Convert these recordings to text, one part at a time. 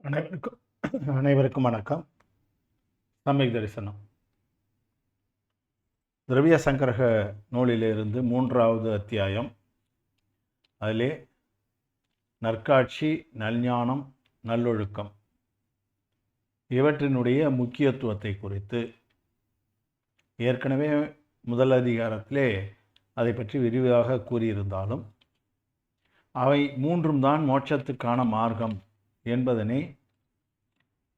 அனைவருக்கும் வணக்கம். சமயக் தரிசனம் திரவிய சங்கரக நூலிலிருந்து 3வது அத்தியாயம். அதிலே நற்காட்சி, நல்ஞானம், நல்லொழுக்கம் இவற்றினுடைய முக்கியத்துவத்தை குறித்து ஏற்கனவே முதல் அதிகாரத்திலே அதை பற்றி விரிவாக கூறியிருந்தாலும் அவை மூன்றும் தான் மோட்சத்துக்கான மார்க்கம் என்பதனை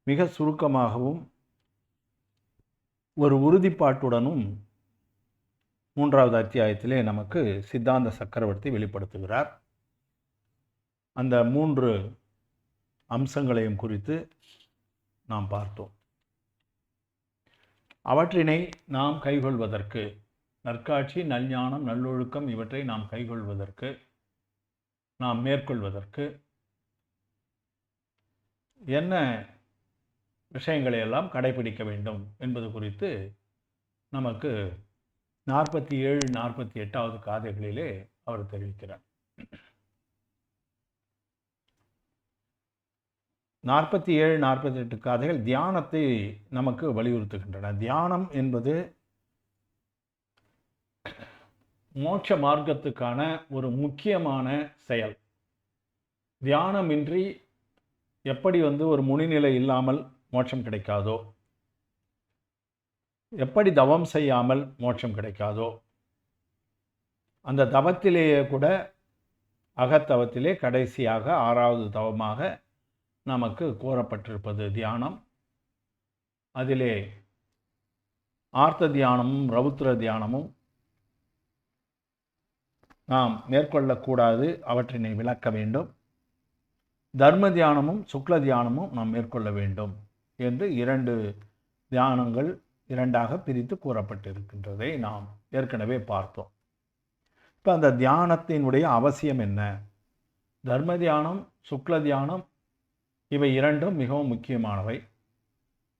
மிக சுருக்கமாகவும் ஒரு உறுதிப்பாட்டுடனும் 3வது அத்தியாயத்திலே நமக்கு சித்தாந்த சக்கரவர்த்தி வெளிப்படுத்துகிறார். அந்த 3 அம்சங்களையும் குறித்து நாம் பார்த்தோம். அவற்றினை நாம் கைக்கொள்வதற்கு, நற்காட்சி, நல்ஞானம், நல்லொழுக்கம் இவற்றை நாம் கைக்கொள்வதற்கு, நாம் மேற்கொள்வதற்கு என்ன விஷயங்களை எல்லாம் கடைபிடிக்க வேண்டும் என்பது குறித்து நமக்கு 47, 48வது காதைகளிலே அவர் தெரிவிக்கிறார். 47, 48 காதைகள் தியானத்தை நமக்கு வலியுறுத்துகின்றன. தியானம் என்பது மோட்ச மார்க்கத்துக்கான ஒரு முக்கியமான செயல். தியானமின்றி எப்படி ஒரு முனிநிலை இல்லாமல் மோட்சம் கிடைக்காதோ, எப்படி தவம் செய்யாமல் மோட்சம் கிடைக்காதோ, அந்த தவத்திலேயே கூட அகத்தவத்திலே கடைசியாக 6வது தவமாக நமக்கு கூறப்பட்டிருப்பது தியானம். அதிலே ஆர்த்த தியானமும் ரவுத்திர தியானமும் நாம் மேற்கொள்ளக்கூடாது, அவற்றினை விளக்க வேண்டும். தர்ம தியானமும் சுக்ல தியானமும் நாம் மேற்கொள்ள வேண்டும் என்று 2 தியானங்கள் 2ஆக பிரித்து கூறப்பட்டிருக்கின்றதை நாம் ஏற்கனவே பார்த்தோம். இப்போ அந்த தியானத்தினுடைய அவசியம் என்ன? தர்ம தியானம், சுக்ல தியானம் இவை 2ம் மிகவும் முக்கியமானவை.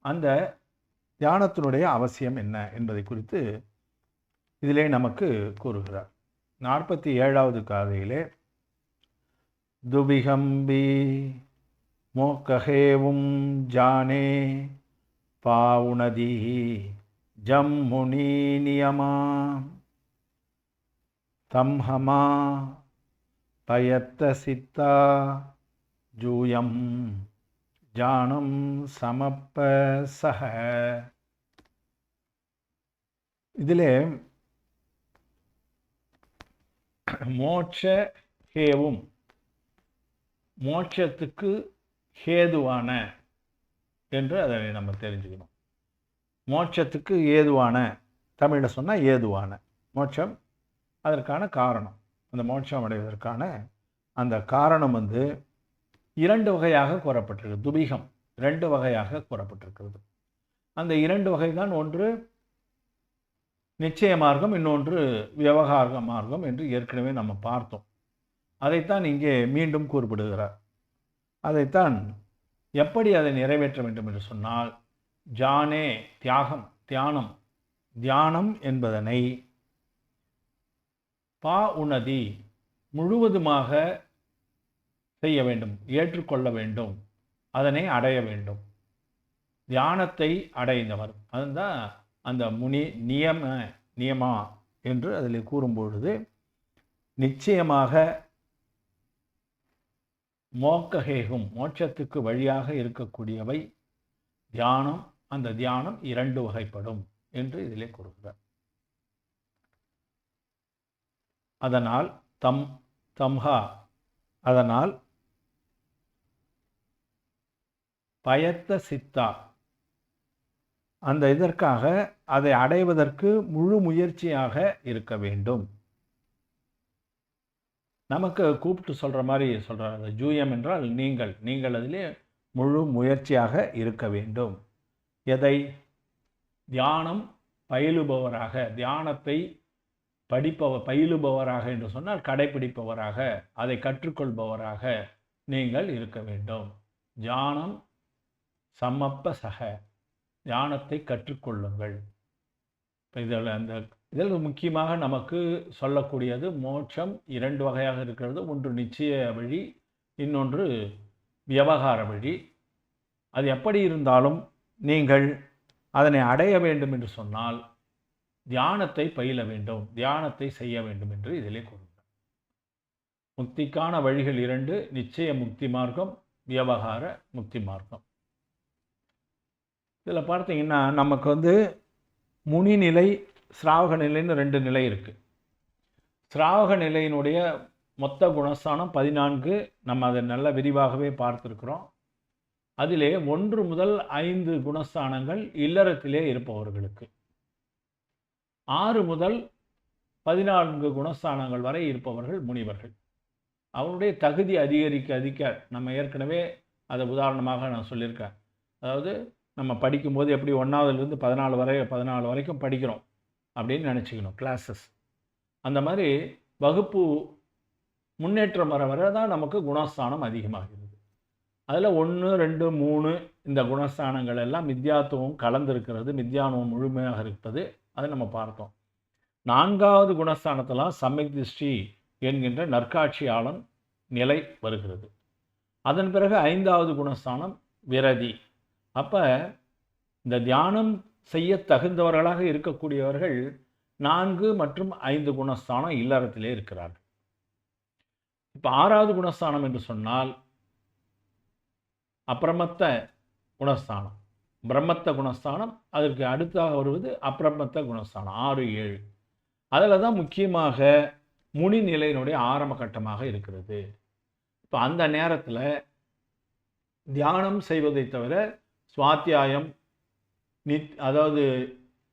அந்த தியானத்தினுடைய அவசியம் என்ன என்பதை குறித்து இதிலே நமக்கு கூறுகிறார். 47வது காதையிலே துபிகம்பி மோக்கஹேவும் ஜானே பாவுனதி ஜம்முனி நியமா தம்ஹமா பயத்த சித்தா ஜூயம் ஜானம் சமப்ப சஹ. இதிலே மோட்ச ஹேவும், மோட்சத்துக்கு ஹேதுவான என்று அதை நம்ம தெரிஞ்சுக்கணும். மோட்சத்துக்கு ஏதுவான, தமிழில் சொன்னால் ஏதுவான, மோட்சம் அதற்கான காரணம். அந்த மோட்சம் அடைவதற்கான அந்த காரணம் 2 வகையாக கூறப்பட்டிருக்கு. துபிகம் 2 வகையாக கூறப்பட்டிருக்கிறது. அந்த 2 வகை தான், ஒன்று நிச்சய மார்க்கம், இன்னொன்று விவகார மார்க்கம் என்று ஏற்கனவே நம்ம பார்த்தோம். அதைத்தான் இங்கே மீண்டும் கூறப்படுகிறார். அதைத்தான் எப்படி அதை நிறைவேற்ற வேண்டும் என்று சொன்னால், ஜானே தியாகம், தியானம், தியானம் என்பதனை பா உணதி முழுவதுமாக செய்ய வேண்டும், ஏற்றுக்கொள்ள வேண்டும், அதனை அடைய வேண்டும். தியானத்தை அடைந்தவர், அதுதான் அந்த முனி நியமா என்று அதில் கூறும்பொழுது, நிச்சயமாக மோக்கஹேகும், மோட்சத்துக்கு வழியாக இருக்கக்கூடியவை தியானம். அந்த தியானம் 2 வகைப்படும் என்று இதிலே கூறுகிறார். அதனால் தம்ஹா, அதனால் பயத்த சித்தா, அந்த இதற்காக அதை அடைவதற்கு முழு முயற்சியாக இருக்க வேண்டும். நமக்கு கூப்பிட்டு சொல்கிற மாதிரி சொல்கிறார். அந்த ஜூயம் என்றால் நீங்கள் அதிலே முழு முயற்சியாக இருக்க வேண்டும். எதை? தியானம் பயிலுபவராக, தியானத்தை பயிலுபவராக என்று சொன்னால் கடைப்பிடிப்பவராக, அதை கற்றுக்கொள்பவராக நீங்கள் இருக்க வேண்டும். தியானம் சமப்ப சக, தியானத்தை கற்றுக்கொள்ளுங்கள். இதில் முக்கியமாக நமக்கு சொல்லக்கூடியது, மோட்சம் 2 வகையாக இருக்கிறது. ஒன்று நிச்சய வழி, இன்னொன்று விவகார வழி. அது எப்படி இருந்தாலும் நீங்கள் அதனை அடைய வேண்டும் என்று சொன்னால் தியானத்தை பயில வேண்டும், தியானத்தை செய்ய வேண்டும் என்று இதிலே கூறுகிறார். முக்திக்கான வழிகள் 2: நிச்சய முக்தி மார்க்கம், வியவகார முக்தி மார்க்கம். இதில் பார்த்தீங்கன்னா நமக்கு முனிநிலை, ஸ்ராவக நிலைன்னு 2 நிலை இருக்குது. ஸ்ராவக நிலையினுடைய மொத்த குணஸ்தானம் 14. நம்ம அதை நல்ல விரிவாகவே பார்த்துருக்குறோம். அதிலே 1 முதல் 5 குணஸ்தானங்கள் இல்லறத்திலே இருப்பவர்களுக்கு, 6 முதல் 14 குணஸ்தானங்கள் வரை இருப்பவர்கள் முனிவர்கள். அவருடைய தகுதி அதிகரிக்க நம்ம ஏற்கனவே அதை உதாரணமாக நான் சொல்லியிருக்கேன். அதாவது நம்ம படிக்கும்போது எப்படி 1ஆவதுலேருந்து 14 வரைக்கும் படிக்கிறோம் அப்படின்னு நினச்சிக்கணும், கிளாஸஸ். அந்த மாதிரி வகுப்பு முன்னேற்றம் வர வர தான் நமக்கு குணஸ்தானம் அதிகமாகிறது. அதில் 1, 2, 3 இந்த குணஸ்தானங்கள் எல்லாம் மித்யாத்துவம் கலந்திருக்கிறது, மித்யானுவம் முழுமையாக இருப்பது, அதை நம்ம பார்த்தோம். 4வது குணஸ்தானத்தெல்லாம் சம்யக் திருஷ்டி என்கின்ற நற்காட்சியாளன் நிலை வருகிறது. அதன் பிறகு 5வது குணஸ்தானம் விரதி. அப்போ இந்த தியானம் செய்ய தகுந்தவர்களாக இருக்கக்கூடியவர்கள் 4 மற்றும் 5 குணஸ்தானம் இல்லறத்திலே இருக்கிறார்கள். இப்போ 6வது குணஸ்தானம் என்று சொன்னால் அப்பிரமத்த குணஸ்தானம், பிரம்மத்த குணஸ்தானம். அதற்கு அடுத்தாக வருவது அப்பிரமத்த குணஸ்தானம் 6, 7. அதில் தான் முக்கியமாக முனி நிலையினுடைய ஆரம்ப கட்டமாக இருக்கிறது. இப்போ அந்த நேரத்தில் தியானம் செய்வதை தவிர சுவாத்தியாயம், அதாவது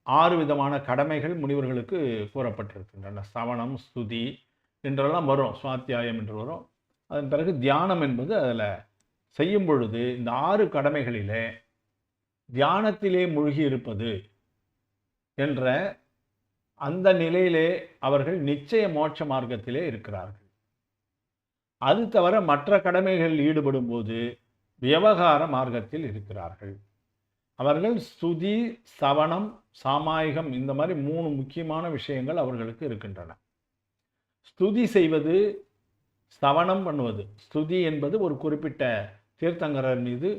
6 விதமான கடமைகள் முனிவர்களுக்கு கூறப்பட்டிருக்கின்றன. சவணம், ஸ்துதி என்றெல்லாம் வரும், சுவாத்தியாயம் என்று வரும். அதன் பிறகு தியானம் என்பது அதில் செய்யும் பொழுது இந்த 6 கடமைகளிலே தியானத்திலே மூழ்கி இருப்பது என்ற அந்த நிலையிலே அவர்கள் நிச்சய மோட்ச மார்க்கத்திலே இருக்கிறார்கள். அது தவிர மற்ற கடமைகளில் ஈடுபடும் போது வியவகார மார்க்கத்தில் இருக்கிறார்கள். அவர்கள் ஸ்துதி, சவணம், சாமாயிகம் இந்த மாதிரி 3 முக்கியமான விஷயங்கள் அவர்களுக்கு இருக்கின்றன. ஸ்துதி செய்வது, சவணம் பண்ணுவது. ஸ்துதி என்பது ஒரு குறிப்பிட்ட தீர்த்தங்கரர் மீது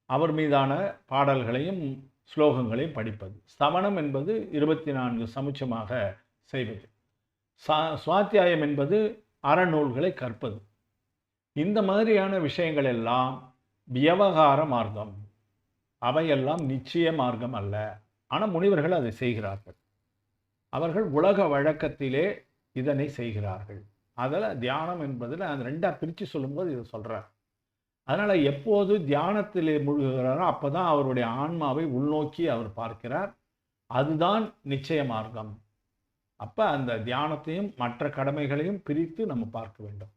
அவர் மீதான பாடல்களையும் ஸ்லோகங்களையும் படிப்பது. சவணம் என்பது 24 சமுச்சமாக செய்வது. சுவாத்தியாயம் என்பது அறநூல்களை கற்பது. இந்த மாதிரியான விஷயங்கள் எல்லாம் வியவகார மார்க்கம், அவையெல்லாம் நிச்சய மார்க்கம் அல்ல. ஆனால் முனிவர்கள் அதை செய்கிறார்கள். அவர்கள் உலக வழக்கத்திலே இதனை செய்கிறார்கள். அதில் தியானம் என்பதில் அந்த 2ஆக பிரித்து சொல்லும்போது இதை சொல்கிறார். அதனால் எப்போது தியானத்திலே மூழ்குகிறாரோ அப்போ தான் அவருடைய ஆன்மாவை உள்நோக்கி அவர் பார்க்கிறார். அதுதான் நிச்சய மார்க்கம். அப்போ அந்த தியானத்தையும் மற்ற கடமைகளையும் பிரித்து நம்ம பார்க்க வேண்டும்.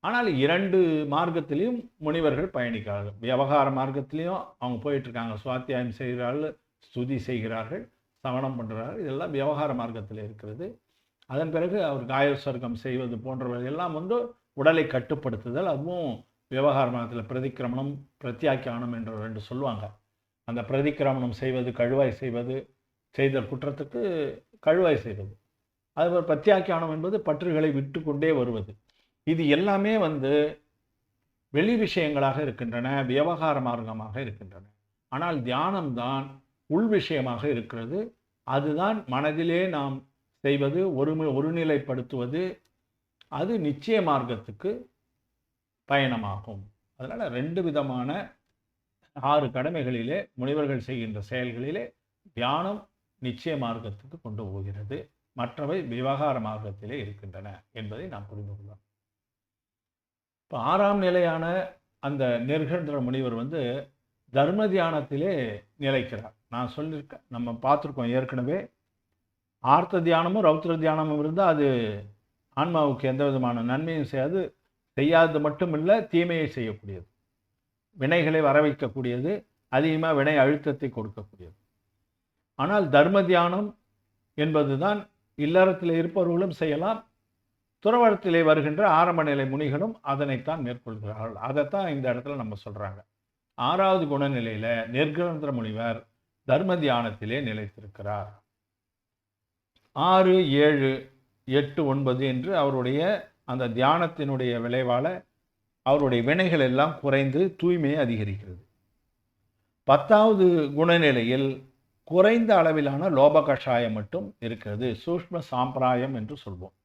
ஆனால் 2 மார்க்கத்திலையும் முனிவர்கள் பயணிக்கிறார்கள். வியவகார மார்க்கத்திலையும் அவங்க போயிட்டுருக்காங்க. சுவாத்தியாயம் செய்கிறார்கள், ஸ்துதி செய்கிறார்கள், சவணம் பண்ணுறார்கள். இதெல்லாம் வியவகார மார்க்கத்தில் இருக்கிறது. அதன் பிறகு அவர் காயோசர்க்கம் செய்வது போன்றவை எல்லாம் உடலை கட்டுப்படுத்துதல், அதுவும் விவகார மார்க்கத்தில் பிரதிக்கிரமணம், பிரத்யாக்கியானம் என்று 2 சொல்லுவாங்க. அந்த பிரதிக்கிரமணம் செய்வது, கழுவாய் செய்வது, செய்தல் குற்றத்துக்கு கழுவாய் செய்வது. அதுபோல் பிரத்யாக்கியானம் என்பது பற்றுகளை விட்டு கொண்டே வருவது. இது எல்லாமே வெளி விஷயங்களாக இருக்கின்றன, விவகார மார்க்கமாக இருக்கின்றன. ஆனால் தியானம்தான் உள் விஷயமாக இருக்கிறது. அதுதான் மனதிலே நாம் செய்வது, ஒருநிலைப்படுத்துவது. அது நிச்சய மார்க்கத்துக்கு பயணமாகும். அதனால் 2 விதமான 6 கடமைகளிலே முனிவர்கள் செய்கின்ற செயல்களிலே தியானம் நிச்சய மார்க்கத்துக்கு கொண்டு போகிறது, மற்றவை விவகார மார்க்கத்திலே இருக்கின்றன என்பதை நாம் புரிந்து கொள்ளலாம். இப்போ 6ஆம் நிலையான அந்த நிர்கண்ட முனிவர் தர்ம தியானத்திலே நிலைக்கிறார். நான் சொல்லியிருக்கேன், நம்ம பார்த்துருக்கோம் ஏற்கனவே. ஆர்த்த தியானமும் ரௌத்ர தியானமும் இருந்தால் அது ஆன்மாவுக்கு எந்த விதமான நன்மையும் செய்யாது மட்டும் இல்லை, தீமையை செய்யக்கூடியது, வினைகளை வர வைக்கக்கூடியது, அதிகமாக வினை அழுத்தத்தை கொடுக்கக்கூடியது. ஆனால் தர்ம தியானம் என்பது தான் இல்லறத்தில் இருப்பவர்களும் செய்யலாம், துறவரத்திலே வருகின்ற ஆரம்ப நிலை முனிகளும் அதனைத்தான் மேற்கொள்கிறார்கள். அதைத்தான் இந்த இடத்துல நம்ம சொல்கிறாங்க. 6வது குணநிலையில் நிர்கண்ட முனிவர் தர்ம தியானத்திலே நிலைத்திருக்கிறார். 6, 7, 8, 9 என்று அவருடைய அந்த தியானத்தினுடைய விளைவால் அவருடைய வினைகள் எல்லாம் குறைந்து தூய்மையை அதிகரிக்கிறது. 10வது குணநிலையில் குறைந்த அளவிலான லோப கஷாயம் மட்டும் இருக்கிறது. சூக்ஷ்ம சாம்பிராயம் என்று சொல்வோம்.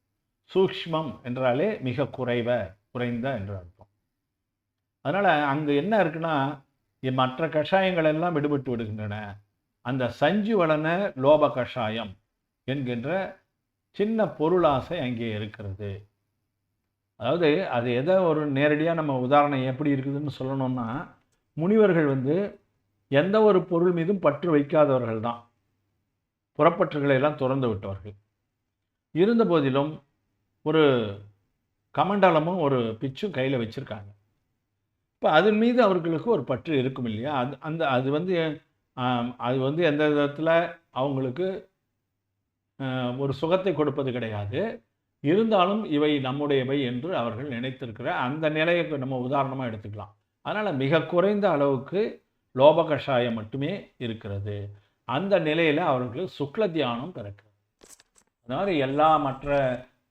சூக்ஷ்மம் என்றாலே மிக குறைந்த என்று அர்த்தம். அதனால் அங்கே என்ன இருக்குன்னா, மற்ற கஷாயங்கள் எல்லாம் விடுபட்டு விடுகின்றன. அந்த சஞ்சுவலன லோப கஷாயம் என்கின்ற சின்ன பொருளாசை அங்கே இருக்கிறது. அதாவது அது எதை ஒரு நேரடியாக நம்ம உதாரணம் எப்படி இருக்குதுன்னு சொல்லணும்னா, முனிவர்கள் எந்த ஒரு பொருள் மீதும் பற்று வைக்காதவர்கள் தான். புறப்பற்றுகளை எல்லாம் துறந்து விட்டவர்கள். இருந்த போதிலும் ஒரு கமண்டலமும் ஒரு பிச்சும் கையில் வச்சுருக்காங்க. இப்போ அதன் மீது அவர்களுக்கு ஒரு பற்று இருக்கும் இல்லையா? அது எந்த விதத்தில் அவங்களுக்கு ஒரு சுகத்தை கொடுப்பது கிடையாது. இருந்தாலும் இவை நம்முடையவை என்று அவர்கள் நினைத்திருக்கிற அந்த நிலையை நம்ம உதாரணமாக எடுத்துக்கலாம். அதனால் மிக குறைந்த அளவுக்கு லோப கஷாயம் மட்டுமே இருக்கிறது. அந்த நிலையில் அவர்களுக்கு சுக்ல தியானம் பிறக்கிறது. அதாவது எல்லா மற்ற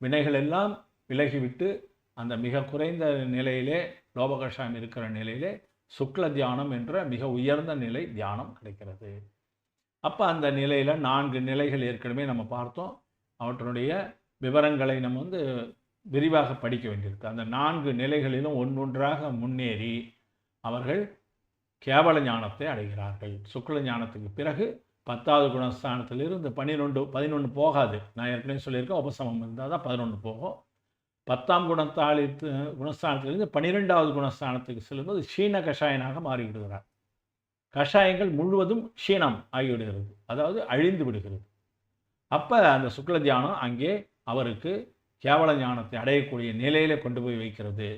வினைகள் எல்லாம் விலகிவிட்டு அந்த மிக குறைந்த நிலையிலே லோப கஷாயம் இருக்கிற நிலையிலே சுக்ல தியானம் என்ற மிக உயர்ந்த நிலை தியானம் கிடைக்கிறது. அப்போ அந்த நிலையில் 4 நிலைகள் ஏற்கனவே நம்ம பார்த்தோம். அவற்றுடைய விவரங்களை நம்ம விரிவாக படிக்க வேண்டியிருக்கு. அந்த 4 நிலைகளிலும் ஒன்றொன்றாக முன்னேறி அவர்கள் கேவல ஞானத்தை அடைகிறார்கள். சுக்ல ஞானத்துக்கு பிறகு 10வது குணஸ்தானத்திலிருந்து 11 போகாது. நான் ஏற்கனவே சொல்லியிருக்கேன், உபசமம் இருந்தால் தான் 11 போகும். 10ஆம் குணஸ்தானத்திலிருந்து 12வது குணஸ்தானத்துக்கு செல்லும்போது க்ஷீண கஷாயனாக மாறிவிடுகிறார். கஷாயங்கள் முழுவதும் க்ஷீணம் ஆகிவிடுகிறது, அதாவது அழிந்து விடுகிறது. அப்போ அந்த சுக்ல தியானம் அங்கே அவருக்கு கேவல ஞானத்தை அடையக்கூடிய நிலையில கொண்டு போய் வைக்கிறது.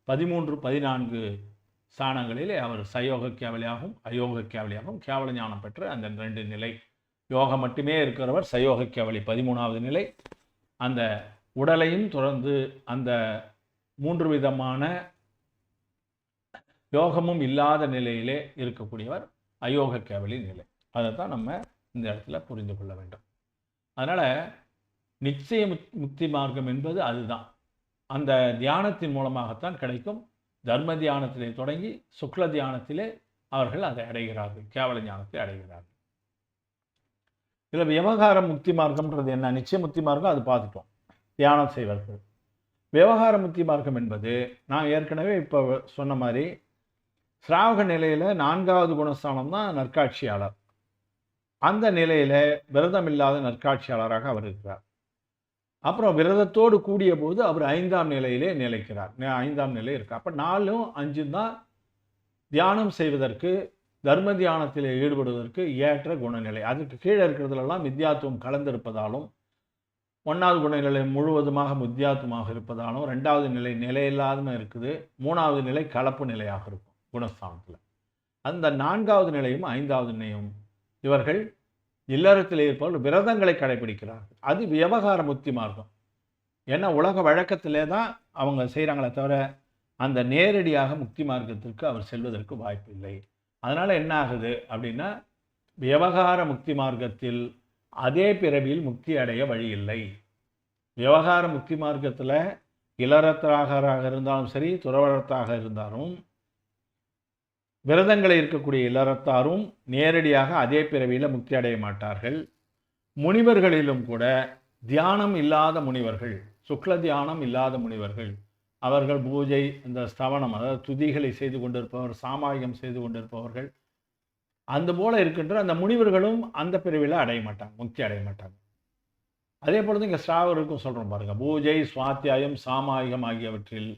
13, 14 ஸ்தானங்களிலே அவர் சயோக கேவலியாகவும் அயோக கேவலியாகவும் கேவல ஞானம் பெற்ற அந்த 2 நிலை. யோகம் மட்டுமே இருக்கிறவர் சயோக கேவலி 13வது நிலை. அந்த உடலையும் தொடர்ந்து அந்த 3 விதமான யோகமும் இல்லாத நிலையிலே இருக்கக்கூடியவர் அயோக கேவலி நிலை. அதை தான் நம்ம இந்த இடத்துல புரிந்து கொள்ள வேண்டும். அதனால் நிச்சய முக்தி மார்க்கம் என்பது அதுதான். அந்த தியானத்தின் மூலமாகத்தான் கிடைக்கும். தர்ம தியானத்திலே தொடங்கி சுக்ல தியானத்திலே அவர்கள் அதை அடைகிறார்கள், கேவல ஞானத்தை அடைகிறார்கள். இதில் விவகார முக்தி மார்க்கம்ன்றது என்ன? நிச்சய முக்தி மார்க்கம் அது பார்த்துட்டோம், தியானம் செய்வார்கள். விவகார முக்தி மார்க்கம் என்பது நான் ஏற்கனவே இப்போ சொன்ன மாதிரி ஸ்ராவக நிலையில் 4வது குணஸ்தானம் தான் நற்காட்சியாளர். அந்த நிலையில் விரதம் இல்லாத நற்காட்சியாளராக அவர் இருக்கிறார். அப்புறம் விரதத்தோடு கூடிய போது அவர் 5ஆம் நிலையிலே நிலைக்கிறார். 5ஆம் நிலை இருக்கு. அப்போ 4ம் 5ம் தான் தியானம் செய்வதற்கு, தர்ம தியானத்தில் ஈடுபடுவதற்கு ஏற்ற குணநிலை. அதுக்கு கீழே இருக்கிறதுலாம் மித்யாத்துவம் கலந்திருப்பதாலும், 1வது குணநிலை முழுவதுமாக மித்யாத்துவமாக இருப்பதாலும், 2வது நிலை நிலையில்லாத இருக்குது, 3வது நிலை கலப்பு நிலையாக இருக்கும் குணஸ்தானத்தில். அந்த 4வது நிலையும் 5வது நிலையும் இவர்கள் இல்லறத்தில் இருப்பவர்கள் விரதங்களை கடைபிடிக்கிறார்கள். அது விவகார முக்தி மார்க்கம். ஏன்னா உலக வழக்கத்திலே தான் அவங்க செய்கிறாங்களே தவிர அந்த நேரடியாக முக்தி மார்க்கத்திற்கு அவர் செல்வதற்கு வாய்ப்பு இல்லை. அதனால் என்ன ஆகுது அப்படின்னா, விவகார முக்தி மார்க்கத்தில் அதே பிறவியில் முக்தி அடைய வழி இல்லை. விவகார முக்தி மார்க்கத்தில் இளரத்தாக இருந்தாலும் சரி, துறவரத்தாக இருந்தாலும், விரதங்களை இருக்கக்கூடிய இல்லறத்தாரும் நேரடியாக அதே பிறவியில் முக்தி அடைய மாட்டார்கள். முனிவர்களிலும் கூட தியானம் இல்லாத முனிவர்கள், சுக்ல தியானம் இல்லாத முனிவர்கள், அவர்கள் பூஜை, இந்த ஸ்தவனம், அதாவது துதிகளை செய்து கொண்டிருப்பவர், சாமாயம் செய்து கொண்டிருப்பவர்கள், அந்த போல இருக்கின்ற அந்த முனிவர்களும் அந்த பிறவியில் அடைய மாட்டாங்க, முக்தி அடைய மாட்டாங்க. அதே போல இங்கே ஸ்ராவருக்கும் சொல்கிறோம் பாருங்க, பூஜை, சுவாத்தியாயம், சாமாயம் ஆகியவற்றில்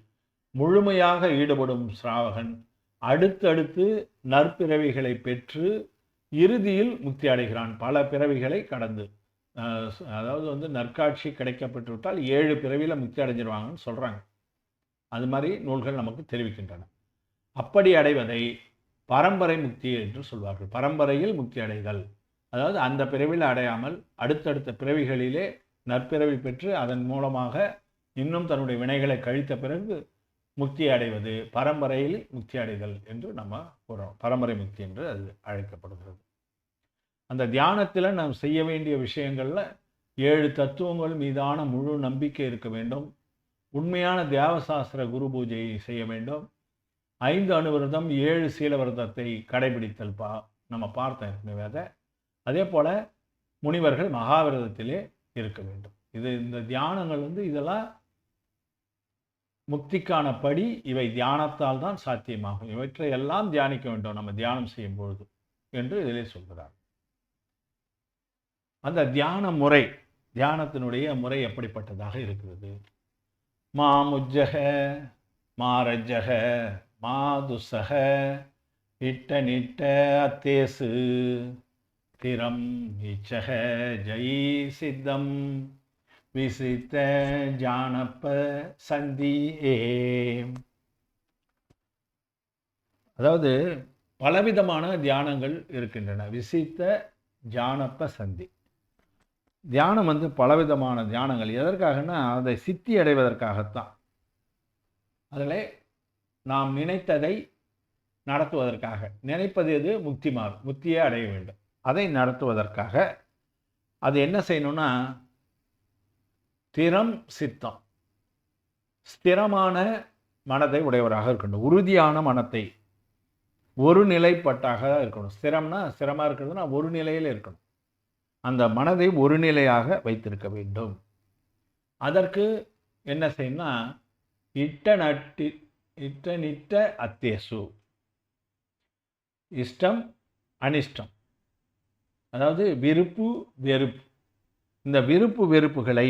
முழுமையாக ஈடுபடும் ஸ்ராவகன் அடுத்தடுத்து நற்பிறவிகளை பெற்று இறுதியில் முக்தி அடைகிறான். பல பிறவிகளை கடந்து, அதாவது நற்காட்சி கிடைக்கப்பட்டுவிட்டால் 7 பிறவியில் முக்தி அடைஞ்சிருவாங்கன்னு சொல்கிறாங்க. அது மாதிரி நூல்கள் நமக்கு தெரிவிக்கின்றன. அப்படி அடைவதை பரம்பரை முக்தி என்று சொல்வார்கள். பரம்பரையில் முக்தி அடைதல், அதாவது அந்த பிறவியில் அடையாமல் அடுத்தடுத்த பிறவிகளிலே நற்பிறவி பெற்று அதன் மூலமாக இன்னும் தன்னுடைய வினைகளை கழித்த பிறகு முக்தி அடைவது பரம்பரையில் முக்தி அடைதல் என்று நம்ம கூறோம். பரம்பரை முக்தி என்று அது அழைக்கப்படுகிறது. அந்த தியானத்தில் நாம் செய்ய வேண்டிய விஷயங்களில் 7 தத்துவங்கள் மீதான முழு நம்பிக்கை இருக்க வேண்டும். உண்மையான தேவசாஸ்திர குரு பூஜையை செய்ய வேண்டும். 5 அணுவிரதம் 7 சீலவிரதத்தை கடைபிடித்தல் நம்ம பார்த்தோம் ஏற்கனவே அதை. அதே போல் முனிவர்கள் மகாவிரதத்திலே இருக்க வேண்டும். இந்த தியானங்கள் இதெல்லாம் முக்திக்கான படி. இவை தியானத்தால் தான் சாத்தியமாகும். இவற்றை எல்லாம் தியானிக்க வேண்டும் நம்ம தியானம் செய்யும் பொழுது என்று இதிலே சொல்கிறார். அந்த தியான முறை, தியானத்தினுடைய முறை எப்படிப்பட்டதாக இருக்கிறது? மாமுஜ்ஜக மாரஜ்ஜக மாதுசக இட்ட நிட்ட அத்தேசு திரம் இச்சக ஜெய் சித்தம் விசித்த ஜானப்ப சந்தி ஏ. அதாவது பலவிதமான தியானங்கள் இருக்கின்றன. விசித்த ஜானப்ப சந்தி. தியானம் பலவிதமான தியானங்கள். எதற்காகனா அதை சித்தி அடைவதற்காகத்தான். அதில் நாம் நினைத்ததை நடத்துவதற்காக. நினைப்பது எது? முக்தி மார்க்கம், முக்தியே அடைய வேண்டும். அதை நடத்துவதற்காக அது என்ன செய்யணும்னா, திறம் சித்தம், ஸ்திரமான மனதை உடையவராக இருக்கணும். உறுதியான மனத்தை, ஒரு நிலைப்பட்டாக இருக்கணும். ஸ்திரமாக இருக்கிறதுனா ஒரு நிலையில் இருக்கணும். அந்த மனதை ஒரு நிலையாக வைத்திருக்க வேண்டும். அதற்கு என்ன செய்யணும்னா, இட்ட நிட்ட அத்தேசு, இஷ்டம் அனிஷ்டம், அதாவது விருப்பு வெறுப்பு. இந்த விருப்பு வெறுப்புகளை,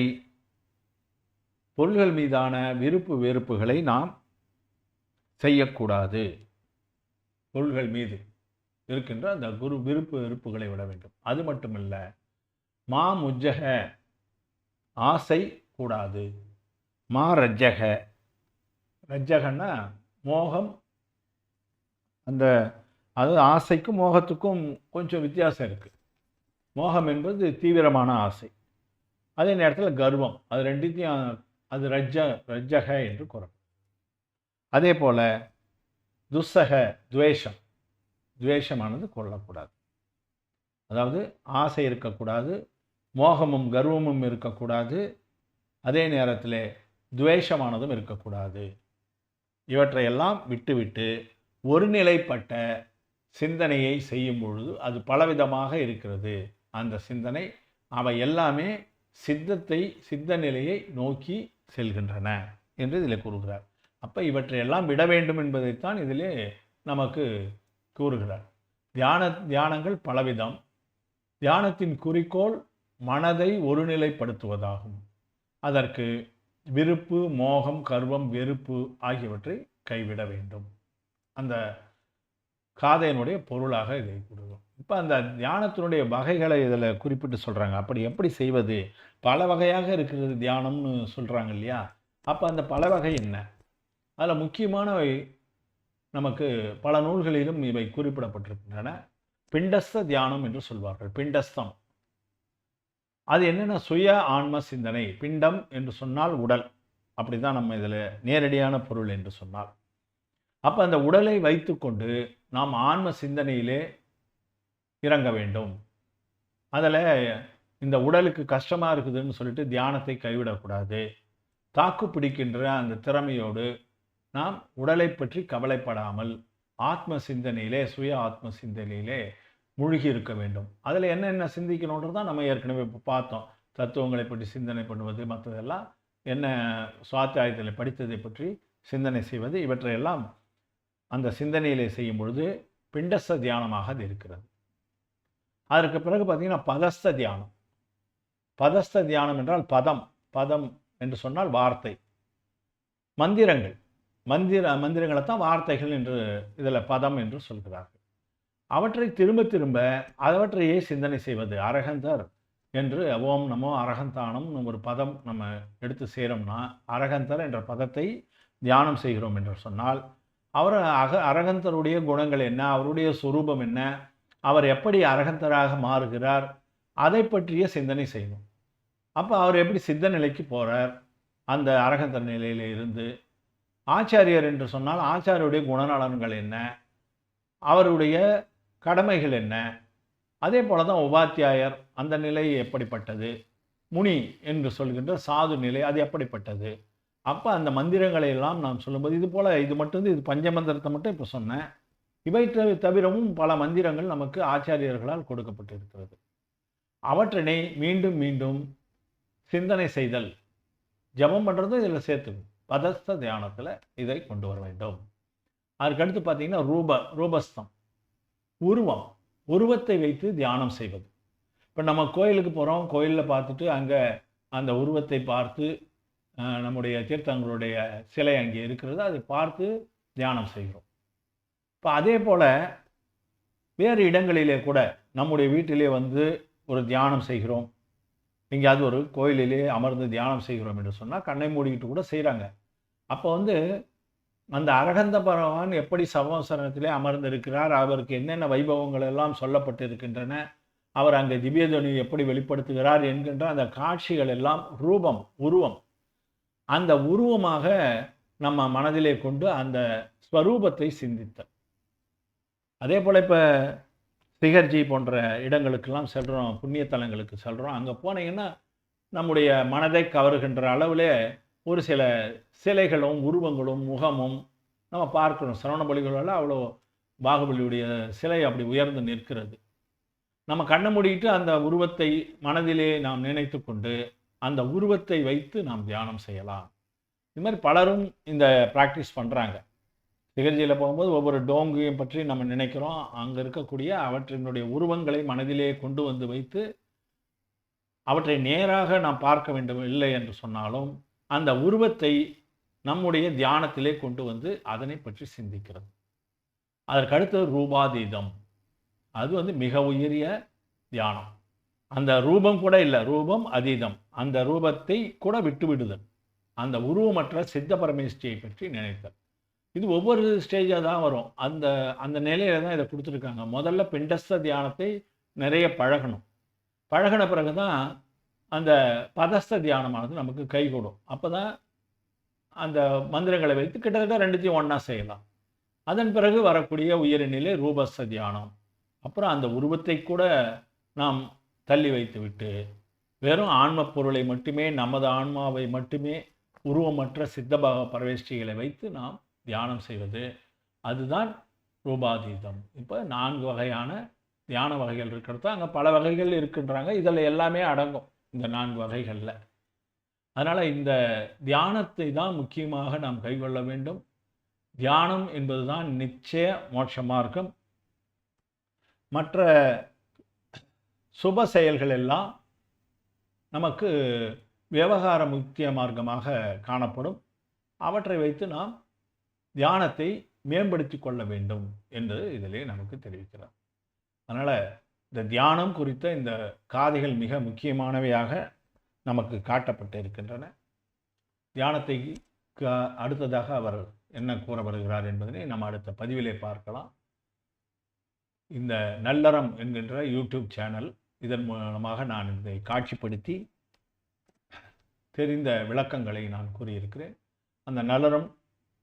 பொருள்கள் மீதான விருப்பு வெறுப்புகளை நாம் செய்யக்கூடாது. பொருள்கள் மீது இருக்கின்ற அந்த விருப்பு வெறுப்புகளை விட வேண்டும். அது மட்டுமல்ல, மாமுஜ்ஜக ஆசை கூடாது. ரஜ்ஜக, ரஜ்ஜகன்னா மோகம். அது ஆசைக்கும் மோகத்துக்கும் கொஞ்சம் வித்தியாசம் இருக்குது. மோகம் என்பது தீவிரமான ஆசை. அதே நேரத்தில் கர்வம். அது ரெண்டுத்தையும் அது ரஜ்ஜக என்று கூறப்படும். அதே போல் துஸ்ஸக துவேஷம், துவேஷமானது கொள்ளக்கூடாது. அதாவது ஆசை இருக்கக்கூடாது, மோகமும் கர்வமும் இருக்கக்கூடாது, அதே நேரத்தில் துவேஷமானதும் இருக்கக்கூடாது. இவற்றையெல்லாம் விட்டுவிட்டு ஒருநிலைப்பட்ட சிந்தனையை செய்யும் பொழுது அது பலவிதமாக இருக்கிறது. அந்த சிந்தனை அவை எல்லாமே சித்த நிலையை நோக்கி செல்கின்றன என்று இதில் கூறுகிறார். அப்போ இவற்றையெல்லாம் விட வேண்டும் என்பதைத்தான் இதிலே நமக்கு கூறுகிறார். தியானங்கள் பலவிதம். தியானத்தின் குறிக்கோள் மனதை ஒருநிலைப்படுத்துவதாகும். அதற்கு விருப்பு, மோகம், கர்வம், வெறுப்பு ஆகியவற்றை கைவிட வேண்டும். அந்த காதையினுடைய பொருளாக இதை கூறுவோம். இப்போ அந்த தியானத்தினுடைய வகைகளை இதில் குறிப்பிட்டு சொல்கிறாங்க. அப்படி எப்படி செய்வது? பல வகையாக இருக்கிறது தியானம்னு சொல்கிறாங்க இல்லையா? அப்போ அந்த பல வகை என்ன? அதில் முக்கியமானவை நமக்கு பல நூல்களிலும் இவை குறிப்பிடப்பட்டிருக்கின்றன. பிண்டஸ்த தியானம் என்று சொல்வார்கள். பிண்டஸ்தம் அது என்னென்ன? சுய ஆன்ம சிந்தனை. பிண்டம் என்று சொன்னால் உடல், அப்படி தான் நம்ம இதில் நேரடியான பொருள் என்று சொன்னால். அப்போ அந்த உடலை வைத்துக்கொண்டு நாம் ஆன்ம சிந்தனையிலே இறங்க வேண்டும். அதில் இந்த உடலுக்கு கஷ்டமாக இருக்குதுன்னு சொல்லிட்டு தியானத்தை கைவிடக்கூடாது. தாக்கு பிடிக்கின்ற அந்த திறமையோடு நாம் உடலை பற்றி கவலைப்படாமல் ஆத்ம சிந்தனையிலே, சுய ஆத்ம சிந்தனையிலே மூழ்கி இருக்க வேண்டும். அதில் என்னென்ன சிந்திக்கணுன்றது தான் நம்ம ஏற்கனவே இப்போ பார்த்தோம். தத்துவங்களை பற்றி சிந்தனை பண்ணுவது, மற்றதெல்லாம் என்ன சுவாத்தியாயத்தில் படித்ததை பற்றி சிந்தனை செய்வது, இவற்றையெல்லாம் அந்த சிந்தனையிலே செய்யும் பொழுது பிண்டஸ்த தியானமாக அது இருக்கிறது. அதற்கு பிறகு பார்த்திங்கன்னா பதஸ்த தியானம். பதஸ்த தியானம் என்றால் பதம் என்று சொன்னால் வார்த்தை, மந்திரங்கள். மந்திரங்களை தான் வார்த்தைகள் என்று இதில் பதம் என்று சொல்கிறார்கள். அவற்றை திரும்ப திரும்ப அவற்றையே சிந்தனை செய்வது. அரகந்தர் என்று ஓம் நமோ அரகந்தானம் ஒரு பதம் நம்ம எடுத்து செய்கிறோம்னா, அரகந்தர் என்ற பதத்தை தியானம் செய்கிறோம் என்று சொன்னால், அவர் அரகந்தருடைய குணங்கள் என்ன, அவருடைய சுரூபம் என்ன, அவர் எப்படி அரகந்தராக மாறுகிறார், அதை பற்றிய சிந்தனை செய்யணும். அப்போ அவர் எப்படி சித்த நிலைக்கு போகிறார், அந்த அரகந்தர் நிலையில் இருந்து. ஆச்சாரியர் என்று சொன்னால் ஆச்சாரியருடைய குணநலன்கள் என்ன, அவருடைய கடமைகள் என்ன. அதே போல தான் உபாத்தியாயர், அந்த நிலை எப்படிப்பட்டது. முனி என்று சொல்கின்ற சாது நிலை, அது எப்படிப்பட்டது. அப்போ அந்த மந்திரங்களை எல்லாம் நாம் சொல்லும்போது இது போல் இது மட்டும் இது பஞ்சமந்திரத்தை மட்டும் இப்போ சொன்னேன். இவை தவிரவும் பல மந்திரங்கள் நமக்கு ஆச்சாரியர்களால் கொடுக்கப்பட்டிருக்கிறது. அவற்றினை மீண்டும் மீண்டும் சிந்தனை செய்தல், ஜபம் பண்ணுறதும் இதில் சேர்த்துக்கும். பதஸ்த தியானத்தில் இதை கொண்டு வர வேண்டும். அதுக்கடுத்து பார்த்தீங்கன்னா ரூபஸ்தம், உருவத்தை வைத்து தியானம் செய்வது. இப்போ நம்ம கோயிலுக்கு போகிறோம், கோயிலில் பார்த்துட்டு அங்கே அந்த உருவத்தை பார்த்து நம்முடைய தீர்த்தங்களுடைய சிலை அங்கே இருக்கிறது, அதை பார்த்து தியானம் செய்கிறோம். இப்போ அதே போல் வேறு இடங்களிலே கூட நம்முடைய வீட்டிலே வந்து ஒரு தியானம் செய்கிறோம், எங்கேயாவது ஒரு கோயிலிலே அமர்ந்து தியானம் செய்கிறோம் என்று சொன்னால் கண்ணை மூடிக்கிட்டு கூட செய்கிறாங்க. அப்போ வந்து அந்த அரகந்த பகவான் எப்படி சமவசனத்திலே அமர்ந்திருக்கிறார், அவருக்கு என்னென்ன வைபவங்கள் எல்லாம் சொல்லப்பட்டு இருக்கின்றன, அவர் அங்கே திவ்யதொனி எப்படி வெளிப்படுத்துகிறார் என்கின்ற அந்த காட்சிகள் எல்லாம் உருவம், அந்த உருவமாக நம்ம மனதிலே கொண்டு அந்த ஸ்வரூபத்தை சிந்தித்தல். அதே போல் இப்போ சிகர்ஜி போன்ற இடங்களுக்கெல்லாம் செல்கிறோம், புண்ணிய தலங்களுக்கு செல்கிறோம். அங்கே போனீங்கன்னா நம்முடைய மனதை கவருகின்ற அளவில் ஒரு சில சிலைகளும் உருவங்களும் முகமும் நம்ம பார்க்கணும். சரவணபலிகளெல்லாம் அவ்வளோ பாகுபலியுடைய சிலை அப்படி உயர்ந்து நிற்கிறது. நம்ம கண்ணை மூடிட்டு அந்த உருவத்தை மனதிலே நாம் நினைத்து கொண்டு அந்த உருவத்தை வைத்து நாம் தியானம் செய்யலாம். இது மாதிரி பலரும் இந்த ப்ராக்டிஸ் பண்ணுறாங்க. சிகர்ஜியில் போகும்போது ஒவ்வொரு டோங்கையும் பற்றி நம்ம நினைக்கிறோம். அங்கே இருக்கக்கூடிய அவற்றினுடைய உருவங்களை மனதிலே கொண்டு வந்து வைத்து அவற்றை நேராக நாம் பார்க்க வேண்டும் இல்லை என்று சொன்னாலும் அந்த உருவத்தை நம்முடைய தியானத்திலே கொண்டு வந்து அதனை பற்றி சிந்திக்கிறது. அதற்கடுத்து ரூபாதீதம், அது வந்து மிக உயரிய தியானம். அந்த ரூபம் கூட இல்லை, ரூபம் அதீதம், அந்த ரூபத்தை கூட விட்டு விடுதல், அந்த உருவமற்ற சித்த பரமேஷ்டியை பற்றி நினைத்தல். இது ஒவ்வொரு ஸ்டேஜாக தான் வரும். அந்த அந்த நிலையில தான் இதை கொடுத்துருக்காங்க. முதல்ல பிண்டஸ்த தியானத்தை நிறைய பழகின பிறகு தான் அந்த பதஸ்த தியானமானது நமக்கு கைகூடும். அப்போ தான் அந்த மந்திரங்களை வைத்து கிட்டத்தட்ட ரெண்டுத்தையும் ஒன்றா செய்யலாம். அதன் பிறகு வரக்கூடிய உயர்நிலை ரூபஸ்த தியானம். அப்புறம் அந்த உருவத்தை கூட நாம் தள்ளி வைத்து விட்டு வெறும் ஆன்ம பொருளை மட்டுமே, நமது ஆன்மாவை மட்டுமே உருவமற்ற சித்தபாக பரவேஷ்டிகளை வைத்து நாம் தியானம் செய்வது, அதுதான் ரூபாதீதம். இப்போ 4 வகையான தியான வகைகள் இருக்கிறது. அங்கே பல வகைகள் இருக்கின்றாங்க. இதில் எல்லாமே அடங்கும் இந்த 4 வகைகளில். அதனால் இந்த தியானத்தை தான் முக்கியமாக நாம் கைக்கொள்ள வேண்டும். தியானம் என்பது தான் நிச்சய மோட்ச மார்க்கம். மற்ற சுப செயல்கள் எல்லாம் நமக்கு விவகார முக்கிய மார்க்கமாக காணப்படும். அவற்றை வைத்து நாம் தியானத்தை மேம்படுத்தி கொள்ள வேண்டும் என்று இதிலே நமக்கு தெரிவிக்கிறார். அதனால் இந்த தியானம் குறித்த இந்த காதைகள் மிக முக்கியமானவையாக நமக்கு காட்டப்பட்டு இருக்கின்றன. தியானத்தை அடுத்ததாக அவர் என்ன கூற வருகிறார் என்பதனை நம்ம அடுத்த பதிவிலே பார்க்கலாம். இந்த நல்லறம் என்கின்ற யூடியூப் சேனல், இதன் மூலமாக நான் இதை காட்சிப்படுத்தி தெரிந்த விளக்கங்களை நான் கூறியிருக்கிறேன். அந்த நல்லறம்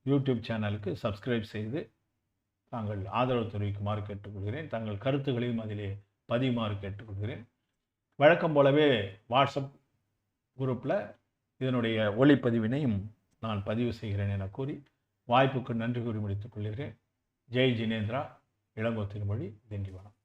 யூடியூப் சேனலுக்கு சப்ஸ்கிரைப் செய்து தாங்கள் ஆதரவு தெரிவிக்குமாறு கேட்டுக்கொள்கிறேன். தங்கள் கருத்துக்களையும் அதிலே பதிவுமாறு கேட்டுக்கொள்கிறேன். வழக்கம் போலவே வாட்ஸ்அப் குரூப்பில் இதனுடைய ஒளிப்பதிவினையும் நான் பதிவு செய்கிறேன் என கூறி வாய்ப்புக்கு நன்றி கூறி முடித்துக் கொள்கிறேன். ஜெய் ஜினேந்திரா, இளங்கோ திருமொழி, திண்டிவனம்.